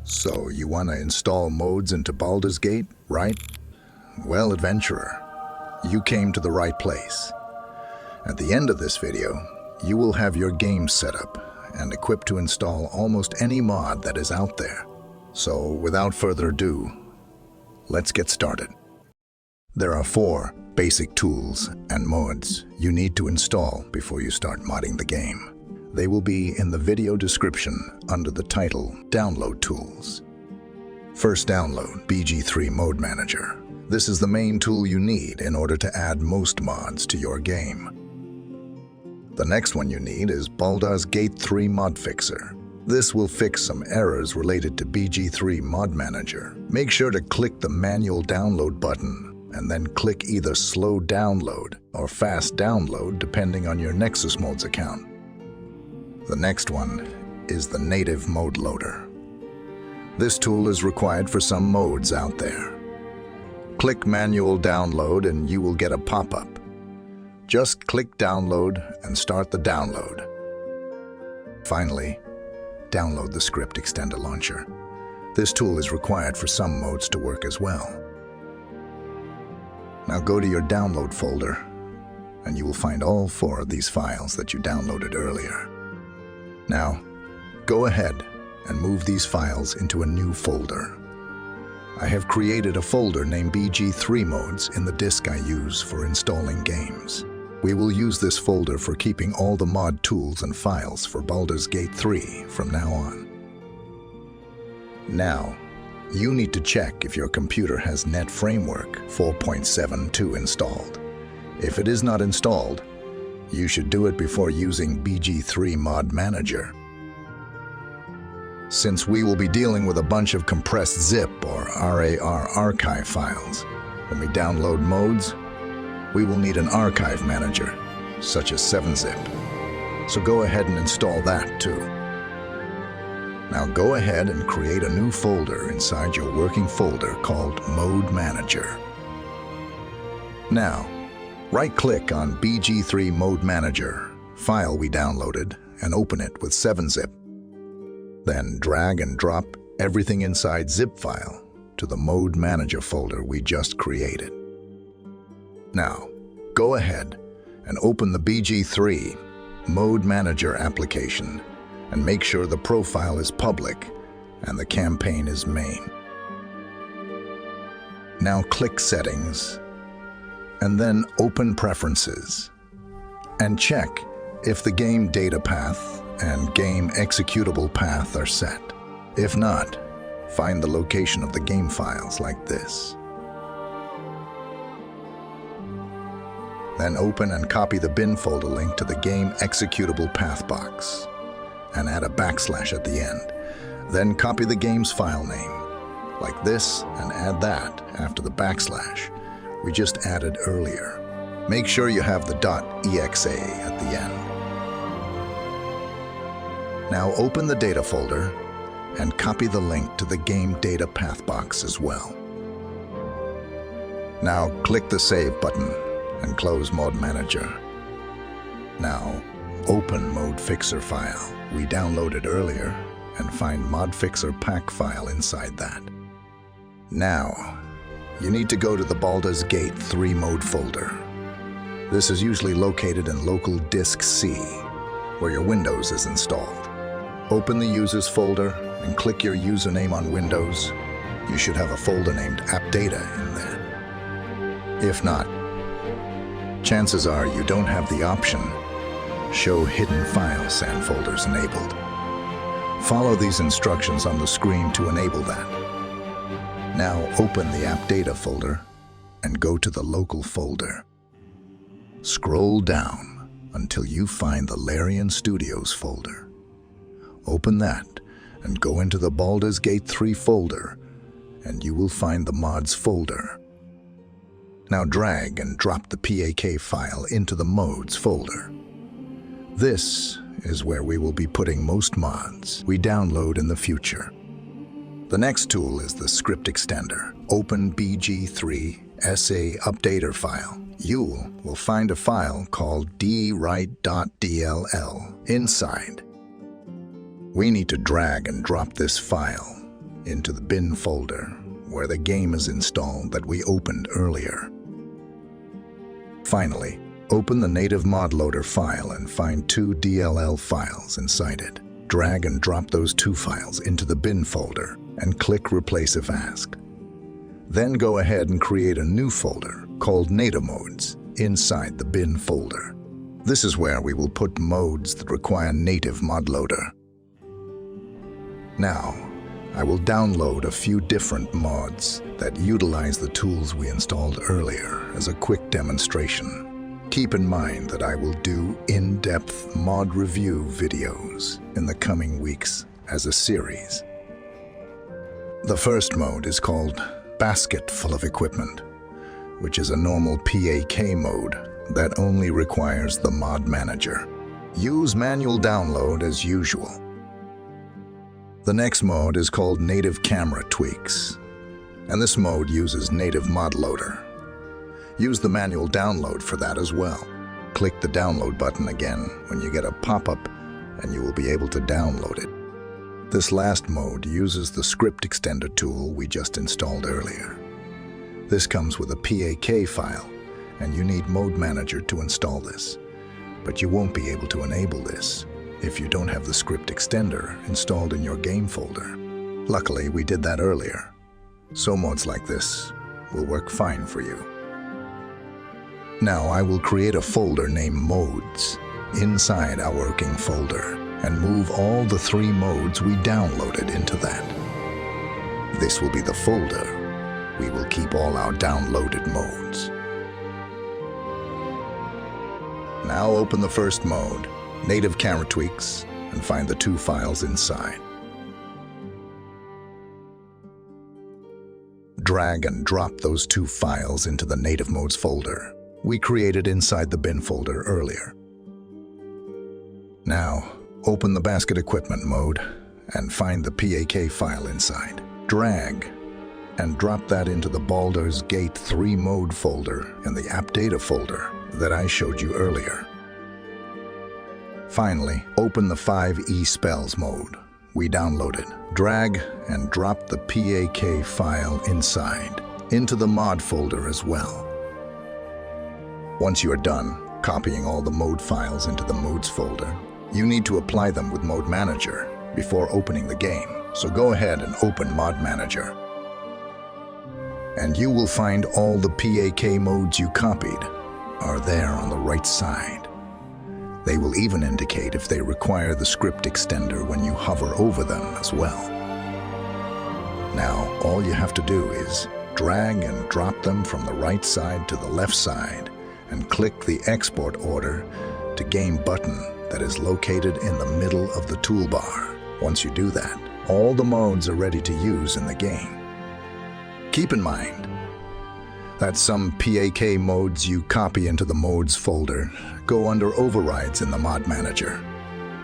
So you want to install mods into Baldurs Gate, right? Well, adventurer, you came to the right place. At the end of this video, you will have your game set up and equipped to install almost any mod that is out there. So without further ado, let's get started. There are 4 basic tools and mods you need to install before you start modding the game. They will be in the video description under the title Download Tools. First, download BG3 Mode Manager. This is the main tool you need in order to add most mods to your game. The next one you need is Baldurs Gate 3 Mod Fixer. This will fix some errors related to BG3 Mod Manager. Make sure to click the manual download button and then click either slow download or fast download depending on your Nexus Mods account. The next one is the native mode loader. This tool is required for some modes out there. Click manual download and you will get a pop-up. Just click download and start the download. Finally, download the Script Extender Launcher. This tool is required for some modes to work as well. Now go to your download folder and you will find all 4 of these files that you downloaded earlier. Now, go ahead and move these files into a new folder. I have created a folder named BG3 Mods in the disk I use for installing games. We will use this folder for keeping all the mod tools and files for Baldurs Gate 3 from now on. Now, you need to check if your computer has Net Framework 4.72 installed. If it is not installed, you should do it before using BG3 Mod Manager. Since we will be dealing with a bunch of compressed zip or RAR archive files, when we download modes, we will need an archive manager, such as 7-zip. So go ahead and install that too. Now go ahead and create a new folder inside your working folder called Mode Manager. Now, right-click on BG3 Mode Manager, file we downloaded, and open it with 7-zip. Then drag and drop everything inside zip file to the Mode Manager folder we just created. Now, go ahead and open the BG3 Mode Manager application and make sure the profile is public and the campaign is main. Now click Settings and then open Preferences and check if the game data path and game executable path are set. If not, find the location of the game files like this. Then open and copy the bin folder link to the game executable path box and add a backslash at the end. Then copy the game's file name like this and add that after the backslash we just added earlier. Make sure you have the .exe at the end. Now open the data folder and copy the link to the game data path box as well. Now click the Save button and close Mode Manager. Now open Mode Fixer file we downloaded earlier and find Mod Fixer pack file inside that. Now, you need to go to the Baldurs Gate 3 Mode folder. This is usually located in local disk C, where your Windows is installed. Open the Users folder and click your username on Windows. You should have a folder named App Data in there. If not, chances are you don't have the option Show Hidden Files and Folders enabled. Follow these instructions on the screen to enable that. Now open the App Data folder and go to the local folder. Scroll down until you find the Larian Studios folder. Open that and go into the Baldurs Gate 3 folder and you will find the mods folder. Now drag and drop the PAK file into the mods folder. This is where we will be putting most mods we download in the future. The next tool is the Script Extender. Open BG3 SA Updater file. You will find a file called dwrite.dll inside. We need to drag and drop this file into the bin folder where the game is installed that we opened earlier. Finally, open the native mod loader file and find 2 DLL files inside it. Drag and drop those 2 files into the bin folder and click Replace if asked. Then go ahead and create a new folder called Native Modes inside the bin folder. This is where we will put modes that require native mod loader. Now, I will download a few different mods that utilize the tools we installed earlier as a quick demonstration. Keep in mind that I will do in-depth mod review videos in the coming weeks as a series. The first mode is called Basket Full of Equipment, which is a normal PAK mode that only requires the mod manager. Use manual download as usual. The next mode is called Native Camera Tweaks, and this mode uses native mod loader. Use the manual download for that as well. Click the download button again when you get a pop-up and you will be able to download it. This last mode uses the script extender tool we just installed earlier. This comes with a PAK file, and you need Mode Manager to install this. But you won't be able to enable this if you don't have the script extender installed in your game folder. Luckily, we did that earlier, so mods like this will work fine for you. Now I will create a folder named Modes inside our working folder and move all the 3 modes we downloaded into that. This will be the folder we will keep all our downloaded modes. Now open the first mode, Native Camera Tweaks, and find the 2 files inside. Drag and drop those 2 files into the Native Modes folder we created inside the bin folder earlier. Now, open the Basket Equipment mode and find the PAK file inside. Drag and drop that into the Baldurs Gate 3 mode folder in the App Data folder that I showed you earlier. Finally, open the 5E Spells mode we downloaded. Drag and drop the PAK file inside into the mod folder as well. Once you are done copying all the mode files into the modes folder, you need to apply them with Mode Manager before opening the game. So go ahead and open Mod Manager. And you will find all the PAK modes you copied are there on the right side. They will even indicate if they require the script extender when you hover over them as well. Now, all you have to do is drag and drop them from the right side to the left side and click the export order to game button that is located in the middle of the toolbar. Once you do that, all the modes are ready to use in the game. Keep in mind that some PAK modes you copy into the modes folder go under overrides in the Mod Manager.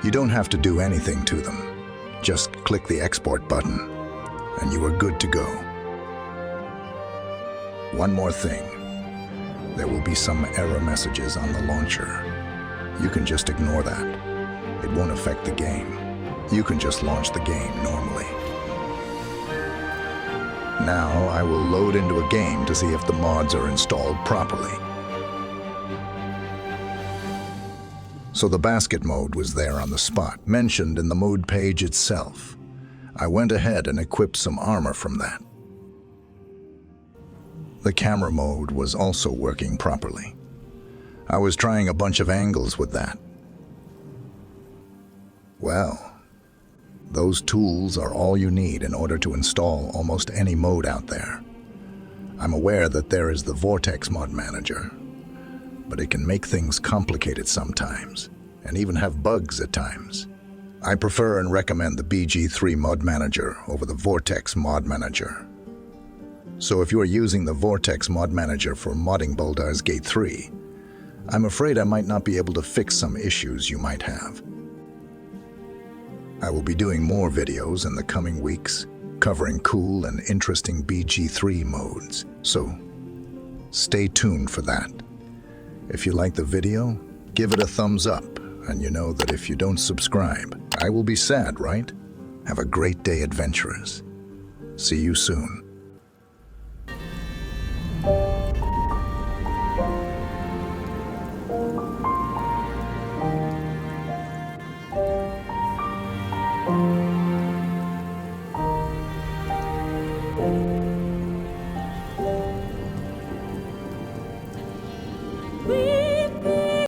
You don't have to do anything to them. Just click the export button and you are good to go. One more thing. There will be some error messages on the launcher. You can just ignore that. It won't affect the game. You can just launch the game normally. Now I will load into a game to see if the mods are installed properly. So the basket mode was there on the spot, mentioned in the mode page itself. I went ahead and equipped some armor from that. The camera mode was also working properly. I was trying a bunch of angles with that. Well, those tools are all you need in order to install almost any mode out there. I'm aware that there is the Vortex Mod Manager, but it can make things complicated sometimes, and even have bugs at times. I prefer and recommend the BG3 Mod Manager over the Vortex Mod Manager. So if you are using the Vortex Mod Manager for modding Baldurs Gate 3, I'm afraid I might not be able to fix some issues you might have. I will be doing more videos in the coming weeks, covering cool and interesting BG3 modes, so stay tuned for that. If you like the video, give it a thumbs up, and you know that if you don't subscribe, I will be sad, right? Have a great day, adventurers. See you soon.